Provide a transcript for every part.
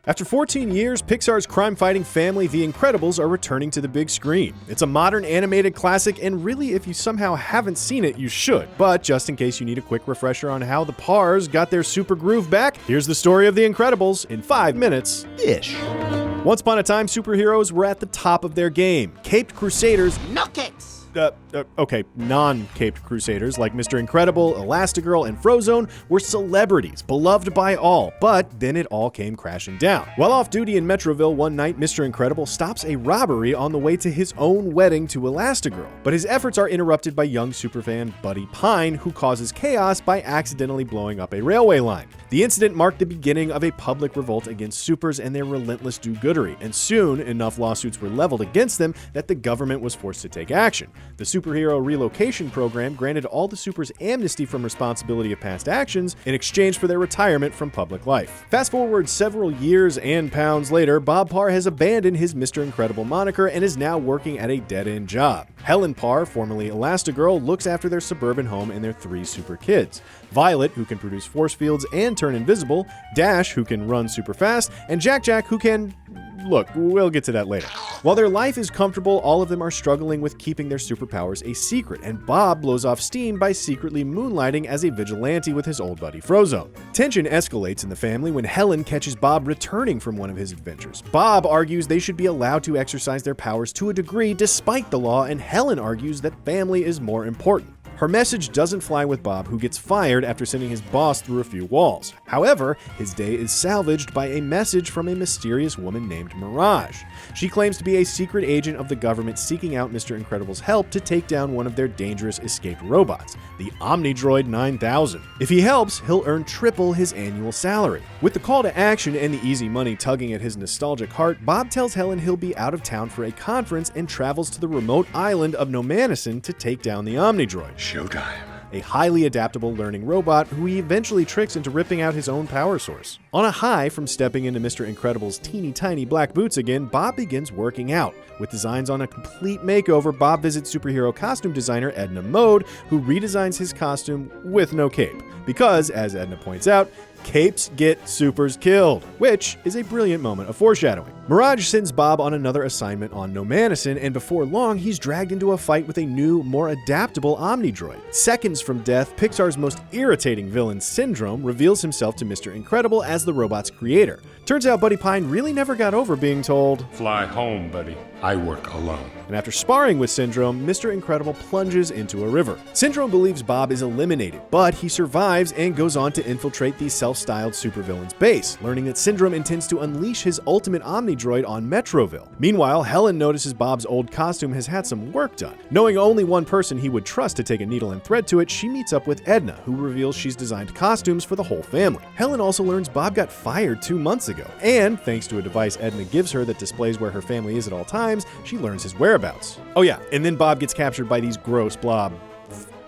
After 14 years, Pixar's crime-fighting family, The Incredibles, are returning to the big screen. It's a modern animated classic, and really, if you somehow haven't seen it, you should. But just in case you need a quick refresher on how the Pars got their super groove back, here's the story of The Incredibles in 5 minutes-ish. Once upon a time, superheroes were at the top of their game. Caped Crusaders— No capes! non-caped crusaders like Mr. Incredible, Elastigirl, and Frozone were celebrities, beloved by all, but then it all came crashing down. While off duty in Metroville one night, Mr. Incredible stops a robbery on the way to his own wedding to Elastigirl, but his efforts are interrupted by young superfan Buddy Pine, who causes chaos by accidentally blowing up a railway line. The incident marked the beginning of a public revolt against supers and their relentless do-goodery, and soon enough lawsuits were leveled against them that the government was forced to take action. The Superhero Relocation Program granted all the supers amnesty from responsibility of past actions in exchange for their retirement from public life. Fast forward several years and pounds later, Bob Parr has abandoned his Mr. Incredible moniker and is now working at a dead-end job. Helen Parr, formerly Elastigirl, looks after their suburban home and their 3 super kids. Violet, who can produce force fields and turn invisible, Dash, who can run super fast, and Jack, who can— look, we'll get to that later. While their life is comfortable, all of them are struggling with keeping their superpowers a secret, and Bob blows off steam by secretly moonlighting as a vigilante with his old buddy Frozone. Tension escalates in the family when Helen catches Bob returning from one of his adventures. Bob argues they should be allowed to exercise their powers to a degree despite the law, and Helen argues that family is more important. Her message doesn't fly with Bob, who gets fired after sending his boss through a few walls. However, his day is salvaged by a message from a mysterious woman named Mirage. She claims to be a secret agent of the government seeking out Mr. Incredible's help to take down one of their dangerous escaped robots, the Omnidroid 9000. If he helps, he'll earn triple his annual salary. With the call to action and the easy money tugging at his nostalgic heart, Bob tells Helen he'll be out of town for a conference and travels to the remote island of Nomanison to take down the Omnidroid. Showtime. A highly adaptable learning robot who he eventually tricks into ripping out his own power source. On a high from stepping into Mr. Incredible's teeny tiny black boots again, Bob begins working out. With designs on a complete makeover, Bob visits superhero costume designer Edna Mode, who redesigns his costume with no cape. Because, as Edna points out, capes get supers killed, which is a brilliant moment of foreshadowing. Mirage sends Bob on another assignment on Nomanison, and before long, he's dragged into a fight with a new, more adaptable Omnidroid. Seconds from death, Pixar's most irritating villain, Syndrome, reveals himself to Mr. Incredible as the robot's creator. Turns out Buddy Pine really never got over being told, "Fly home, buddy. I work alone." And after sparring with Syndrome, Mr. Incredible plunges into a river. Syndrome believes Bob is eliminated, but he survives and goes on to infiltrate the self-styled supervillain's base, learning that Syndrome intends to unleash his ultimate Omnidroid on Metroville. Meanwhile, Helen notices Bob's old costume has had some work done. Knowing only one person he would trust to take a needle and thread to it, she meets up with Edna, who reveals she's designed costumes for the whole family. Helen also learns Bob got fired 2 months ago, and thanks to a device Edna gives her that displays where her family is at all times, she learns his whereabouts. Oh yeah, and then Bob gets captured by these gross blob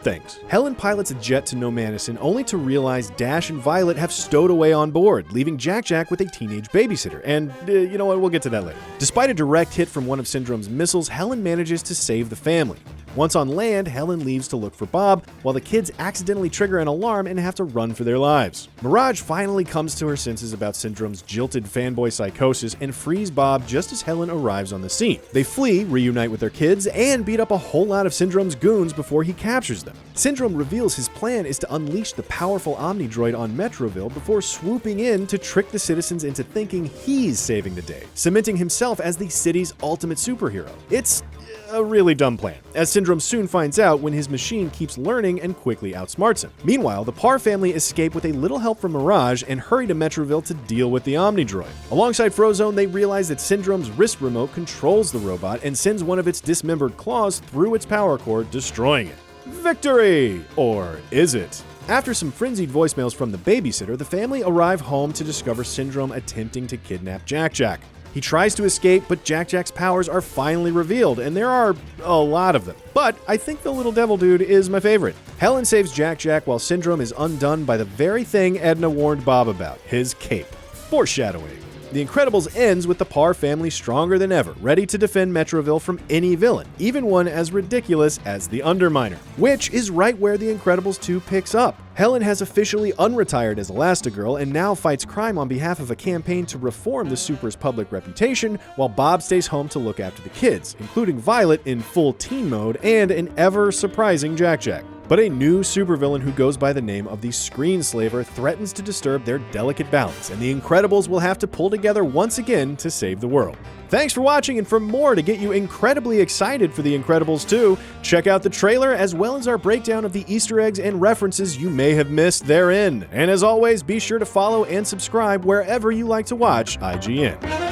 things. Helen pilots a jet to Nomanison only to realize Dash and Violet have stowed away on board, leaving Jack with a teenage babysitter. And you know what, we'll get to that later. Despite a direct hit from one of Syndrome's missiles, Helen manages to save the family. Once on land, Helen leaves to look for Bob, while the kids accidentally trigger an alarm and have to run for their lives. Mirage finally comes to her senses about Syndrome's jilted fanboy psychosis and frees Bob just as Helen arrives on the scene. They flee, reunite with their kids, and beat up a whole lot of Syndrome's goons before he captures them. Syndrome reveals his plan is to unleash the powerful Omnidroid on Metroville before swooping in to trick the citizens into thinking he's saving the day, cementing himself as the city's ultimate superhero. It's a really dumb plan, as Syndrome soon finds out when his machine keeps learning and quickly outsmarts him. Meanwhile, the Parr family escape with a little help from Mirage and hurry to Metroville to deal with the Omnidroid. Alongside Frozone, they realize that Syndrome's wrist remote controls the robot and sends one of its dismembered claws through its power cord, destroying it. Victory! Or is it? After some frenzied voicemails from the babysitter, the family arrive home to discover Syndrome attempting to kidnap Jack. He tries to escape, but Jack's powers are finally revealed, and there are a lot of them. But I think the little devil dude is my favorite. Helen saves Jack while Syndrome is undone by the very thing Edna warned Bob about, his cape. Foreshadowing. The Incredibles ends with the Parr family stronger than ever, ready to defend Metroville from any villain, even one as ridiculous as the Underminer, which is right where The Incredibles 2 picks up. Helen has officially unretired as Elastigirl and now fights crime on behalf of a campaign to reform the Super's public reputation, while Bob stays home to look after the kids, including Violet in full teen mode and an ever-surprising Jack-Jack. But a new supervillain who goes by the name of the Screenslaver threatens to disturb their delicate balance, and the Incredibles will have to pull together once again to save the world. Thanks for watching, and for more to get you incredibly excited for The Incredibles 2, check out the trailer as well as our breakdown of the Easter eggs and references you may have missed therein. And as always, be sure to follow and subscribe wherever you like to watch IGN.